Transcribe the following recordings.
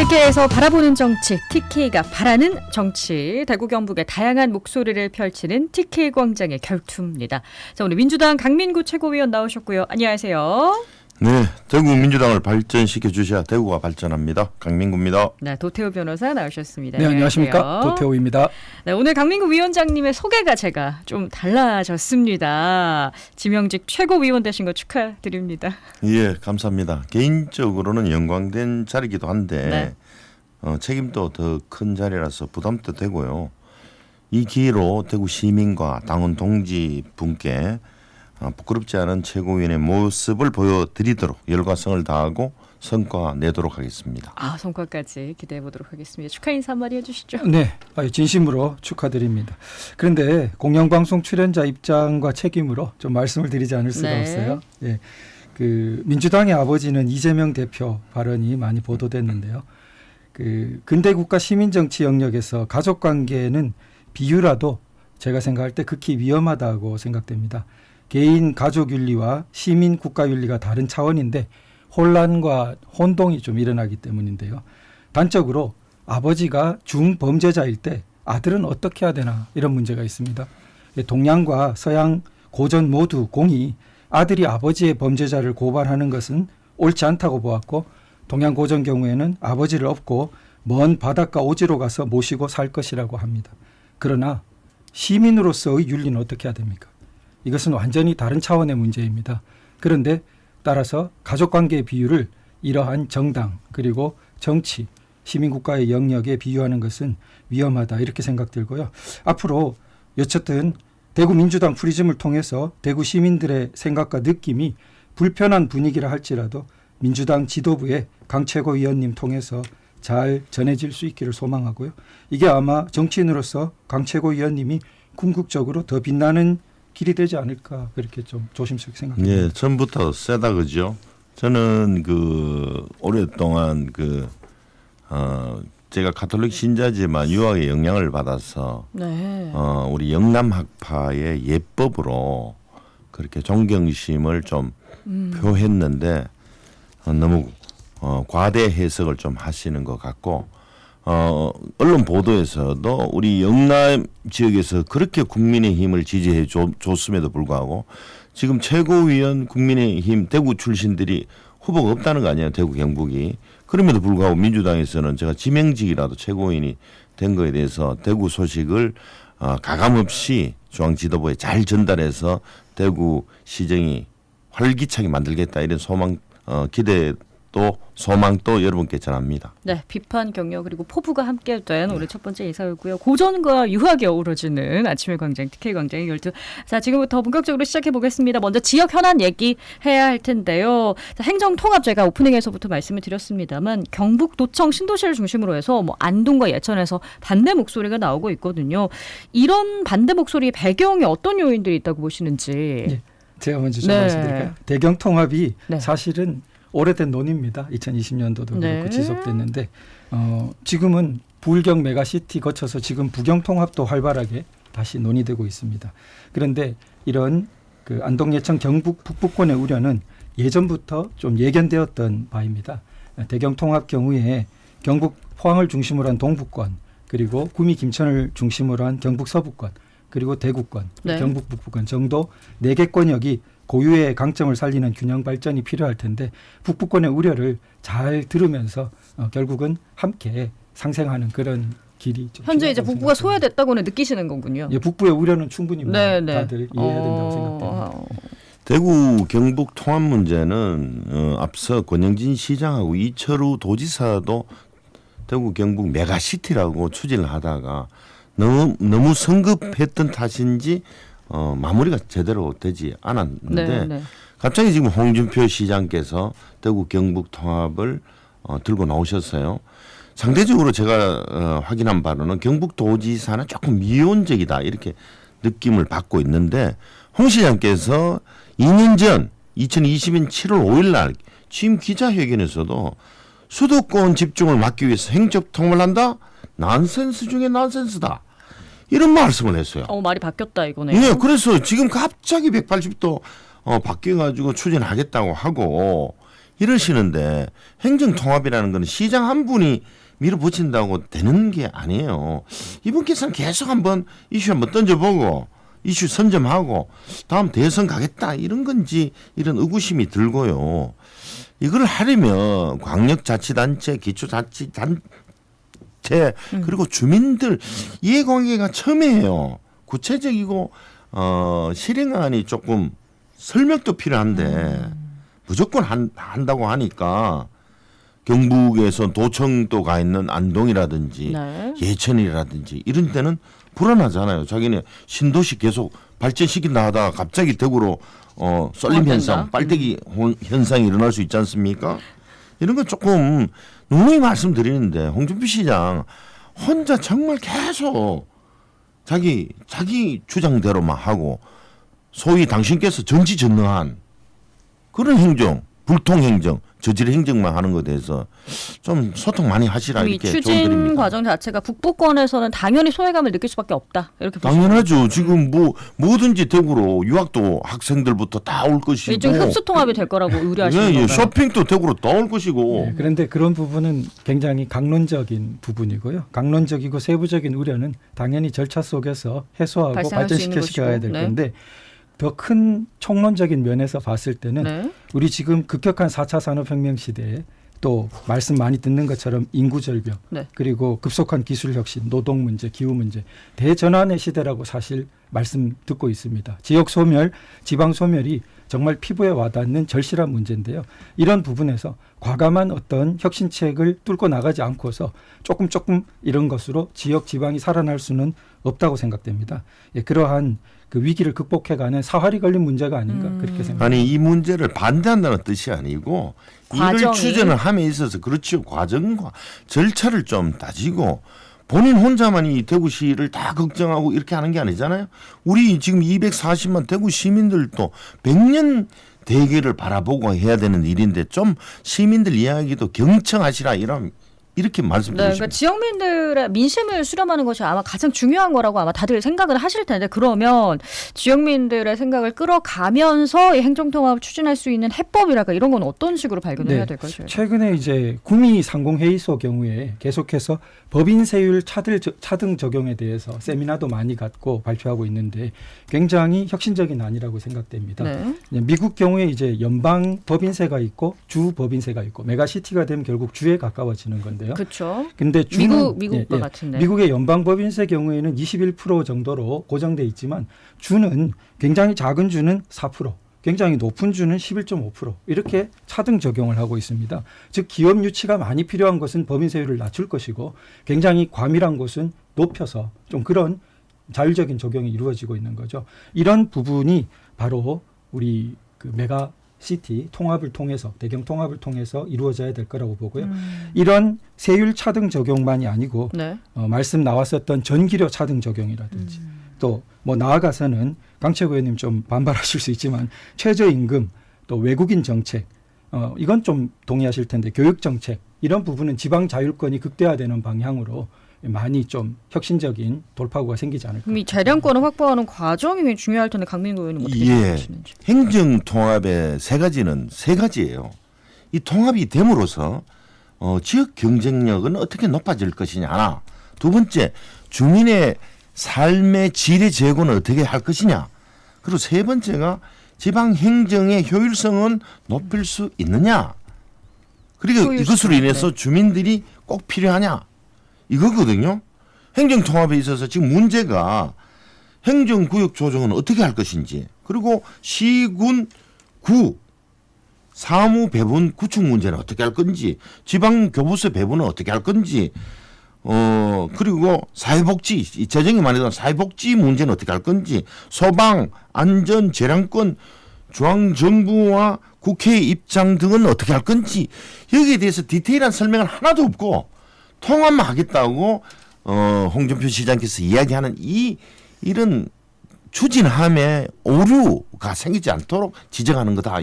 TK에서 바라보는 정치, TK가 바라는 정치, 대구 경북의 다양한 목소리를 펼치는 TK 광장의 결투입니다. 자, 오늘 민주당 강민구 최고위원 나오셨고요. 안녕하세요. 네, 대구 민주당을 발전시켜 주셔야 대구가 발전합니다. 강민구입니다. 네, 도태우 변호사 나오셨습니다. 네, 안녕하십니까. 도태우입니다. 네, 오늘 강민구 위원장님의 소개가 제가 좀 달라졌습니다. 지명직 최고위원 되신 거 축하드립니다. 예, 감사합니다. 개인적으로는 영광된 자리이기도 한데 책임도 더 큰 자리라서 부담도 되고요. 이 기회로 대구 시민과 당원 동지 분께 부끄럽지 않은 최고위원의 모습을 보여드리도록 열과성을 다하고 성과 내도록 하겠습니다. 성과까지 기대해 보도록 하겠습니다. 축하 인사 한마디 해주시죠. 네, 진심으로 축하드립니다. 그런데 공영방송 출연자 입장과 책임으로 좀 말씀을 드리지 않을 수가 없어요. 예, 그 민주당의 아버지는 이재명 대표 발언이 많이 보도됐는데요. 그 근대국가 시민정치 영역에서 가족관계는 비유라도 제가 생각할 때 극히 위험하다고 생각됩니다. 개인 가족윤리와 시민 국가윤리가 다른 차원인데 혼란과 혼동이 좀 일어나기 때문인데요. 단적으로 아버지가 중범죄자일 때 아들은 어떻게 해야 되나 이런 문제가 있습니다. 동양과 서양 고전 모두 공이 아들이 아버지의 범죄자를 고발하는 것은 옳지 않다고 보았고, 동양 고전 경우에는 아버지를 업고 먼 바닷가 오지로 가서 모시고 살 것이라고 합니다. 그러나 시민으로서의 윤리는 어떻게 해야 됩니까? 이것은 완전히 다른 차원의 문제입니다. 그런데 따라서 가족관계의 비유를 이러한 정당 그리고 정치, 시민국가의 영역에 비유하는 것은 위험하다 이렇게 생각들고요. 앞으로 어쨌든 대구 민주당 프리즘을 통해서 대구 시민들의 생각과 느낌이 불편한 분위기라 할지라도 민주당 지도부의 강 최고위원님 통해서 잘 전해질 수 있기를 소망하고요. 이게 아마 정치인으로서 강 최고위원님이 궁극적으로 더 빛나는 길이 되지 않을까 그렇게 좀 조심스럽게 생각합니다. 예, 처음부터 세다 그죠. 저는 오랫동안 제가 가톨릭 신자지만 유학의 영향을 받아서 우리 영남학파의 예법으로 그렇게 존경심을 좀 표했는데 너무 과대 해석을 좀 하시는 것 같고, 언론 보도에서도 우리 영남 지역에서 그렇게 국민의힘을 지지해 줬음에도 불구하고 지금 최고위원 국민의힘 대구 출신들이 후보가 없다는 거 아니에요, 대구 경북이. 그럼에도 불구하고 민주당에서는 제가 지명직이라도 최고위원이 된 거에 대해서 대구 소식을 가감없이 중앙 지도부에 잘 전달해서 대구 시정이 활기차게 만들겠다 이런 소망, 기대도 소망도 여러분께 전합니다. 네, 비판, 격려 그리고 포부가 함께된 오늘 첫 번째 인사였고요. 고전과 유학이 어우러지는 아침의 광장, TK 광장의 결투. 자, 지금부터 본격적으로 시작해 보겠습니다. 먼저 지역 현안 얘기해야 할 텐데요. 자, 행정통합 제가 오프닝에서부터 말씀을 드렸습니다만 경북도청 신도시를 중심으로 해서 안동과 예천에서 반대 목소리가 나오고 있거든요. 이런 반대 목소리의 배경에 어떤 요인들이 있다고 보시는지. 네, 제가 먼저 좀 말씀드릴까요? 대경통합이 사실은 오래된 논의입니다. 2020년도도 그렇고 지속됐는데 지금은 불경 메가시티 거쳐서 지금 부경통합도 활발하게 다시 논의되고 있습니다. 그런데 이런 안동 예천 경북 북부권의 우려는 예전부터 좀 예견되었던 바입니다. 대경통합 경우에 경북 포항을 중심으로 한 동부권, 그리고 구미 김천을 중심으로 한 경북 서부권, 그리고 대구권, 경북 북부권 정도 4개권역이 고유의 강점을 살리는 균형 발전이 필요할 텐데 북부권의 우려를 잘 들으면서 결국은 함께 상생하는 그런 길이 좀 현재 이제 북부가 소외됐다고는 느끼시는 거군요. 예, 북부의 우려는 충분히 다들 이해해야 된다고 생각됩니다. 대구 경북 통합 문제는 앞서 권영진 시장하고 이철우 도지사도 대구 경북 메가시티라고 추진을 하다가 너무 성급했던 탓인지 마무리가 제대로 되지 않았는데 갑자기 지금 홍준표 시장께서 대구 경북 통합을 들고 나오셨어요. 상대적으로 제가 확인한 바로는 경북도지사는 조금 미온적이다 이렇게 느낌을 받고 있는데, 홍 시장께서 2년 전 2020년 7월 5일 날 취임 기자회견에서도 수도권 집중을 막기 위해서 행정통합을 한다? 난센스 중에 난센스다. 이런 말씀을 했어요. 말이 바뀌었다 이거네요. 네, 그래서 지금 갑자기 180도 바뀌어가지고 추진하겠다고 하고, 이러시는데 행정통합이라는 건 시장 한 분이 밀어붙인다고 되는 게 아니에요. 이분께서는 계속 한번 이슈 한번 던져보고 이슈 선점하고 다음 대선 가겠다 이런 건지 이런 의구심이 들고요. 이걸 하려면 광역자치단체, 기초자치단체 그리고 주민들 이해관계가 첨예해요. 구체적이고 실행안이 조금 설명도 필요한데 무조건 한다고 하니까 경북에서 도청도 가 있는 안동이라든지 네. 예천이라든지 이런 데는 불안하잖아요. 자기네 신도시 계속 발전시킨다 하다가 갑자기 대구로 쏠림 현상, 빨대기 현상이 일어날 수 있지 않습니까? 이런 건 조금 누누이 말씀드리는데 홍준표 시장 혼자 정말 계속 자기 주장대로만 하고 소위 당신께서 전지전능한 그런 행정, 불통 행정, 저질 행정만 하는 것에 대해서 좀 소통 많이 하시라 이렇게 추진 조언드립니다. 과정 자체가 북부권에서는 당연히 소외감을 느낄 수밖에 없다. 이렇게 당연하죠. 지금 뭐 뭐든지 대구로 유학도 학생들부터 다 올 것이고 일종 흡수 통합이 될 거라고 우려하시는 예, 건가요? 쇼핑도 대구로 다 올 것이고 네, 그런데 그런 부분은 굉장히 강론적인 부분이고요. 강론적이고 세부적인 우려는 당연히 절차 속에서 해소하고 발생할 수 있는 발전시켜야 될 것이고. 건데 더 큰 총론적인 면에서 봤을 때는 네. 우리 지금 급격한 4차 산업혁명 시대에 또 말씀 많이 듣는 것처럼 인구 절벽 네. 그리고 급속한 기술 혁신, 노동 문제, 기후 문제 대전환의 시대라고 사실 말씀 듣고 있습니다. 지역 소멸, 지방 소멸이 정말 피부에 와닿는 절실한 문제인데요. 이런 부분에서 과감한 어떤 혁신책을 뚫고 나가지 않고서 조금 이런 것으로 지역 지방이 살아날 수는 없다고 생각됩니다. 예, 그러한 그 위기를 극복해가는 사활이 걸린 문제가 아닌가 그렇게 생각합니다. 아니 이 문제를 반대한다는 뜻이 아니고 이를 과정이. 추진을 함에 있어서 그렇죠. 과정과 절차를 좀 따지고 본인 혼자만 이 대구시를 다 걱정하고 이렇게 하는 게 아니잖아요. 우리 지금 240만 대구 시민들도 100년 대계를 바라보고 해야 되는 일인데 좀 시민들 이야기도 경청하시라 이렇게 네, 말씀드리고 그러니까 싶습니다. 지역민들의 민심을 수렴하는 것이 아마 가장 중요한 거라고 아마 다들 생각을 하실 텐데 그러면 지역민들의 생각을 끌어가면서 이 행정통합을 추진할 수 있는 해법이랄까 이런 건 어떤 식으로 발견을 해야 될까요? 저희가? 최근에 이제 구미 상공회의소 경우에 계속해서 법인 세율 차등 적용에 대해서 세미나도 많이 갖고 발표하고 있는데 굉장히 혁신적인 안이라고 생각됩니다. 네. 미국 경우에 이제 연방 법인세가 있고 주 법인세가 있고 메가시티가 되면 결국 주에 가까워지는 건데요. 그렇죠. 근데 주는 미국과 같은데. 미국의 연방 법인세 경우에는 21% 정도로 고정돼 있지만 주는 굉장히 작은 주는 4%, 굉장히 높은 주는 11.5% 이렇게 차등 적용을 하고 있습니다. 즉 기업 유치가 많이 필요한 것은 법인세율을 낮출 것이고 굉장히 과밀한 곳은 높여서 좀 그런 자율적인 적용이 이루어지고 있는 거죠. 이런 부분이 바로 우리 그 메가시티 통합을 통해서 대경 통합을 통해서 이루어져야 될 거라고 보고요. 이런 세율 차등 적용만이 아니고 네. 말씀 나왔었던 전기료 차등 적용이라든지 또 뭐 나아가서는 강채구 의원님 좀 반발하실 수 있지만 최저임금 또 외국인 정책 이건 좀 동의하실 텐데 교육 정책 이런 부분은 지방 자율권이 극대화되는 방향으로 많이 좀 혁신적인 돌파구가 생기지 않을까. 그럼 이 재량권을 확보하는 과정이 굉장히 중요할 텐데 강민구 의원님 어떻게 생각하시는지. 행정 통합의 세 가지예요. 이 통합이 됨으로써 지역 경쟁력은 어떻게 높아질 것이냐 하나. 두 번째 주민의 삶의 질의 제고는 어떻게 할 것이냐. 그리고 세 번째가 지방 행정의 효율성은 높일 수 있느냐. 그리고 이것으로 인해서 주민들이 꼭 필요하냐. 이거거든요. 행정통합에 있어서 지금 문제가 행정구역 조정은 어떻게 할 것인지 그리고 시군 구 사무 배분 구축 문제는 어떻게 할 건지 지방교부세 배분은 어떻게 할 건지 그리고 사회복지 재정이 많이 들어간 사회복지 문제는 어떻게 할 건지 소방 안전 재량권 중앙정부와 국회의 입장 등은 어떻게 할 건지 여기에 대해서 디테일한 설명은 하나도 없고 통합만 하겠다고 홍준표 시장께서 이야기하는 이런 추진함에 오류가 생기지 않도록 지적하는 거다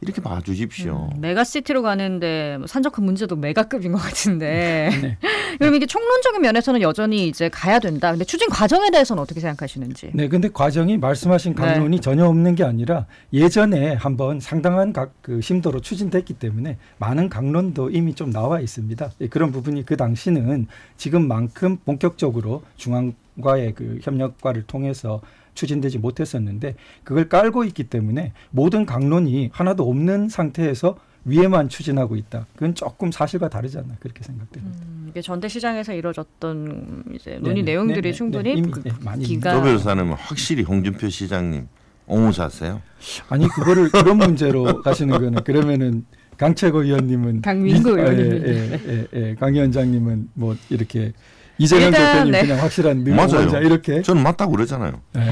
이렇게 봐주십시오. 메가시티로 가는데 산적한 문제도 메가급인 것 같은데. 네. 그럼 이게 총론적인 면에서는 여전히 이제 가야 된다. 근데 추진 과정에 대해서는 어떻게 생각하시는지? 네, 근데 과정이 말씀하신 강론이 전혀 없는 게 아니라 예전에 한번 상당한 그 심도로 추진됐기 때문에 많은 강론도 이미 좀 나와 있습니다. 그런 부분이 그 당시는 지금만큼 본격적으로 중앙과의 그 협력과를 통해서 추진되지 못했었는데 그걸 깔고 있기 때문에 모든 강론이 하나도 없는 상태에서 위에만 추진하고 있다. 그건 조금 사실과 다르잖아. 그렇게 생각됩니다. 이게 전대시장에서 이루어졌던 이제 논의 내용들이 충분히 이미 많이 기가 조 변호사는 확실히 홍준표 시장님 옹호자세요? 아니 그거를 그런 문제로 가시는 거는 그러면은 강채거 의원님은 강민구 의원님, 강 위원장님은 뭐 이렇게 이재명 일단, 대표님 네. 그냥 확실한 맞아요. 능력자 이렇게. 저는 맞다고 그러잖아요. 네,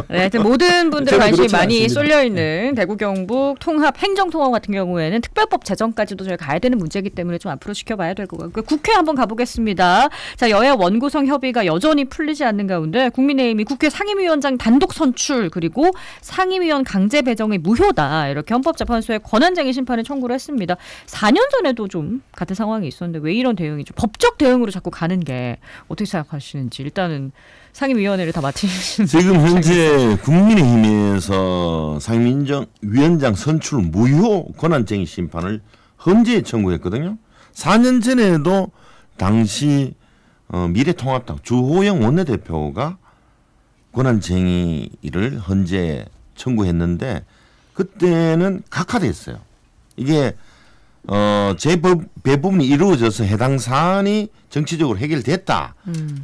하여튼 모든 분들의 저는 관심이 그렇지 많이 않습니다. 쏠려 있는 대구 경북 통합 행정통합 같은 경우에는 특별법 제정까지도 저희 가야 되는 문제이기 때문에 좀 앞으로 지켜봐야 될 것 같고요. 국회 한번 가보겠습니다. 자, 여야 원구성 협의가 여전히 풀리지 않는 가운데 국민의힘이 국회 상임위원장 단독 선출 그리고 상임위원 강제 배정의 무효다 이렇게 헌법재판소에 권한쟁의 심판을 청구를 했습니다. 4년 전에도 좀 같은 상황이 있었는데 왜 이런 대응이 좀 법적 대응으로 자꾸 가는 게 어떻게 생각하시는지 일단은 상임위원회를 다 맡으시는 지금 현재 국민의힘에서 상임위원장 선출 무효 권한쟁의 심판을 헌재에 청구했거든요. 4년 전에도 당시 미래통합당 주호영 원내대표가 권한쟁의를 헌재에 청구했는데 그때는 각하됐어요. 이게 재배분이 이루어져서 해당 사안이 정치적으로 해결됐다.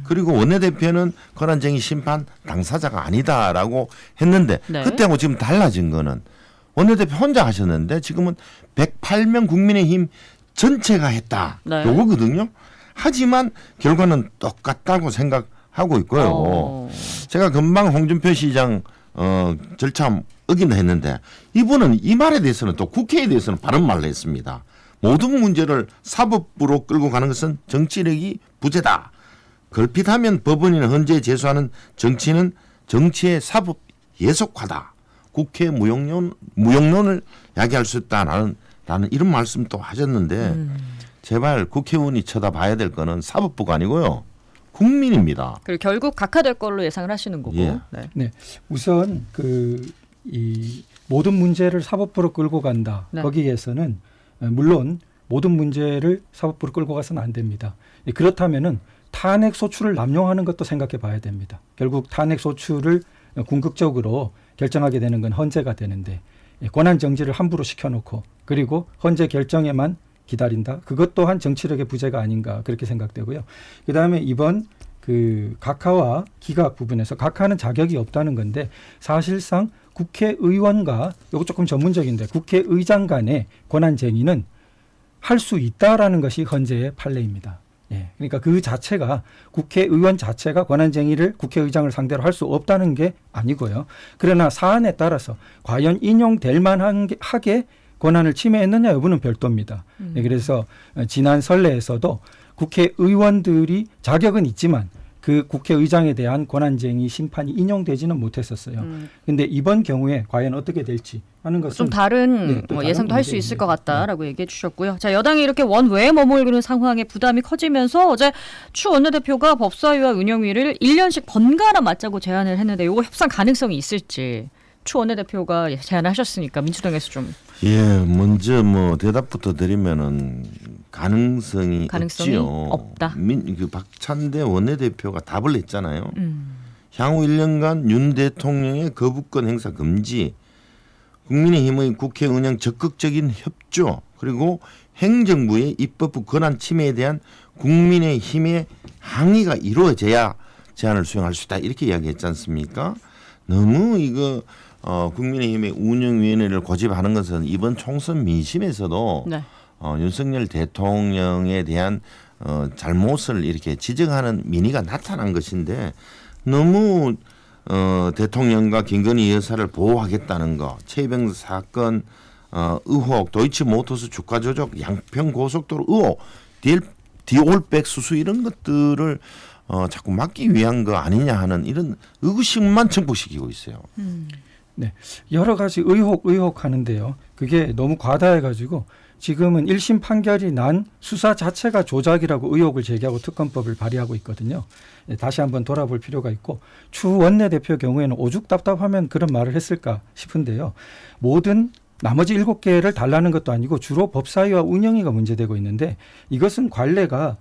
그리고 원내대표는 권한쟁의 심판 당사자가 아니다라고 했는데 네. 그때하고 지금 달라진 거는 원내대표 혼자 하셨는데 지금은 108명 국민의힘 전체가 했다. 네. 요거거든요. 하지만 결과는 똑같다고 생각하고 있고요. 제가 금방 홍준표 시장 절차 어긴다 했는데 이분은 이 말에 대해서는 또 국회에 대해서는 바른 말을 했습니다. 모든 문제를 사법부로 끌고 가는 것은 정치력이 부재다. 걸핏하면 법원이나 헌재에 제소하는 정치는 정치의 사법 예속화다. 국회 무용론을 야기할 수 있다라는 이런 말씀도 하셨는데 제발 국회의원이 쳐다봐야 될 거는 사법부가 아니고요. 국민입니다. 그리고 결국 각하될 걸로 예상을 하시는 거고. 예. 네. 네, 우선 이 모든 문제를 사법부로 끌고 간다. 네. 거기에서는 물론 모든 문제를 사법부로 끌고 가서는 안 됩니다. 그렇다면은 탄핵 소추를 남용하는 것도 생각해 봐야 됩니다. 결국 탄핵 소추를 궁극적으로 결정하게 되는 건 헌재가 되는데 권한 정지를 함부로 시켜놓고 그리고 헌재 결정에만 기다린다. 그것 또한 정치력의 부재가 아닌가 그렇게 생각되고요. 그다음에 이번 그 각하와 기각 부분에서 각하는 자격이 없다는 건데 사실상 국회의원과 이거 조금 전문적인데 국회의장 간의 권한쟁의는 할 수 있다라는 것이 헌재의 판례입니다. 예, 그러니까 그 자체가 국회의원 자체가 권한쟁의를 국회의장을 상대로 할 수 없다는 게 아니고요. 그러나 사안에 따라서 과연 인용될 만하게 권한을 침해했느냐 여부는 별도입니다. 네, 그래서 지난 선례에서도 국회의원들이 자격은 있지만 그 국회의장에 대한 권한쟁의 심판이 인용되지는 못했었어요. 그런데 이번 경우에 과연 어떻게 될지 하는 것은 좀 다른 또 다른 예상도 할 수 있을 것 문제입니다. 같다라고 얘기해 주셨고요. 자, 여당이 이렇게 원외에 머무르는 상황에 부담이 커지면서 어제 추 원내대표가 법사위와 운영위를 1년씩 번갈아 맡자고 제안을 했는데 이거 협상 가능성이 있을지 추 원내대표가 제안하셨으니까 민주당에서 좀 먼저 대답부터 드리면은 가능성이 없지요. 없다. 그 박찬대 원내대표가 답을 했잖아요. 향후 1년간 윤 대통령의 거부권 행사 금지, 국민의힘의 국회 운영 적극적인 협조, 그리고 행정부의 입법부 권한 침해에 대한 국민의힘의 항의가 이루어져야 제안을 수용할 수 있다. 이렇게 이야기했지 않습니까? 너무 이거 국민의힘의 운영위원회를 고집하는 것은 이번 총선 민심에서도 네. 윤석열 대통령에 대한 잘못을 이렇게 지적하는 민의가 나타난 것인데 너무 대통령과 김건희 여사를 보호하겠다는 거, 최병 사건 의혹, 도이치모터스 주가 조작, 양평 고속도로 의혹, 디올백 수수 이런 것들을 자꾸 막기 위한 거 아니냐 하는 이런 의구심만 증폭시키고 있어요. 네, 여러 가지 의혹하는데요. 그게 너무 과다해가지고 지금은 1심 판결이 난 수사 자체가 조작이라고 의혹을 제기하고 특검법을 발의하고 있거든요. 네, 다시 한번 돌아볼 필요가 있고 추 원내대표 경우에는 오죽 답답하면 그런 말을 했을까 싶은데요. 모든 나머지 7개를 달라는 것도 아니고 주로 법사위와 운영위가 문제되고 있는데 이것은 관례가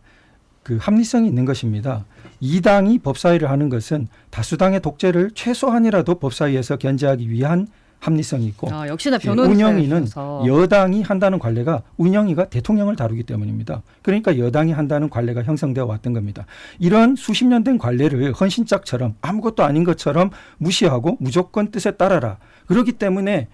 그 합리성이 있는 것입니다. 2당이 법사위를 하는 것은 다수당의 독재를 최소한이라도 법사위에서 견제하기 위한 합리성이 있고 역시나 변호사셔서 운영위는 여당이 한다는 관례가 운영위가 대통령을 다루기 때문입니다. 그러니까 여당이 한다는 관례가 형성되어 왔던 겁니다. 이런 수십 년 된 관례를 헌신짝처럼 아무것도 아닌 것처럼 무시하고 무조건 뜻에 따라라. 그렇기 때문에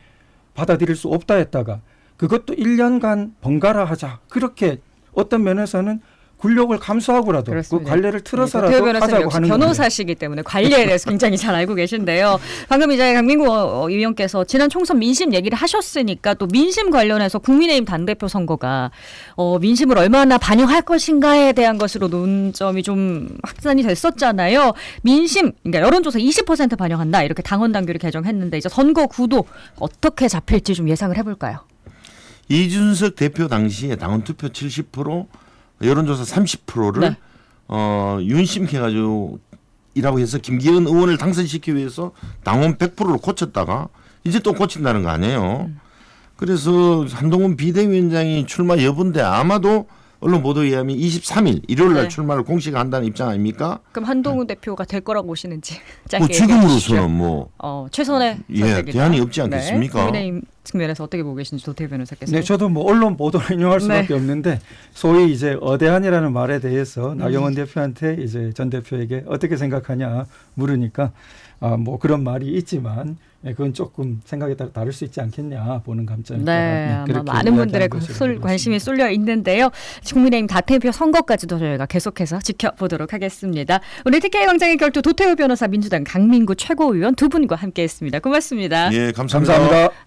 받아들일 수 없다 했다가 그것도 1년간 번갈아 하자. 그렇게 어떤 면에서는 굴욕을 감수하고라도 그렇습니다. 그 관례를 틀어서라도 하자고 하는 변호사시기 때문에 관례에 대해서 굉장히 잘 알고 계신데요. 방금 이제 강민구 의원께서 지난 총선 민심 얘기를 하셨으니까 또 민심 관련해서 국민의힘 당대표 선거가 민심을 얼마나 반영할 것인가에 대한 것으로 논점이 좀 확산이 됐었잖아요. 민심, 그러니까 여론조사 20% 반영한다 이렇게 당원 당규를 개정했는데 이제 선거 구도 어떻게 잡힐지 좀 예상을 해볼까요? 이준석 대표 당시에 당원 투표 70%, 여론조사 30%를 네. 윤심해가지고 이라고 해서 김기현 의원을 당선시키기 위해서 당원 100%를 고쳤다가 이제 또 고친다는 거 아니에요. 그래서 한동훈 비대위원장이 출마 여부인데 아마도 언론 보도에 의하면 23일 일요일 날 출마를 공식한다는 입장 아닙니까? 그럼 한동훈 대표가 될 거라고 보시는지 짧게 지금으로서는 최선의 선택이다. 대안이 없지 않겠습니까? 국민의힘 측면에서 어떻게 보고 계신지 도태우 변호사께서. 네, 저도 언론 보도를 인용할 수밖에 없는데 소위 이제 어대안이라는 말에 대해서 나경원 대표한테 이제 전 대표에게 어떻게 생각하냐 물으니까 그런 말이 있지만 그건 조금 생각에 따라 다를 수 있지 않겠냐 보는 감점에 따라 아마 많은 분들의 관심이 쏠려 있는데요. 국민의힘 당대표 선거까지도 저희가 계속해서 지켜보도록 하겠습니다. 오늘 TK 광장의 결투 도태우 변호사, 민주당 강민구 최고위원 두 분과 함께했습니다. 고맙습니다. 예, 감사합니다.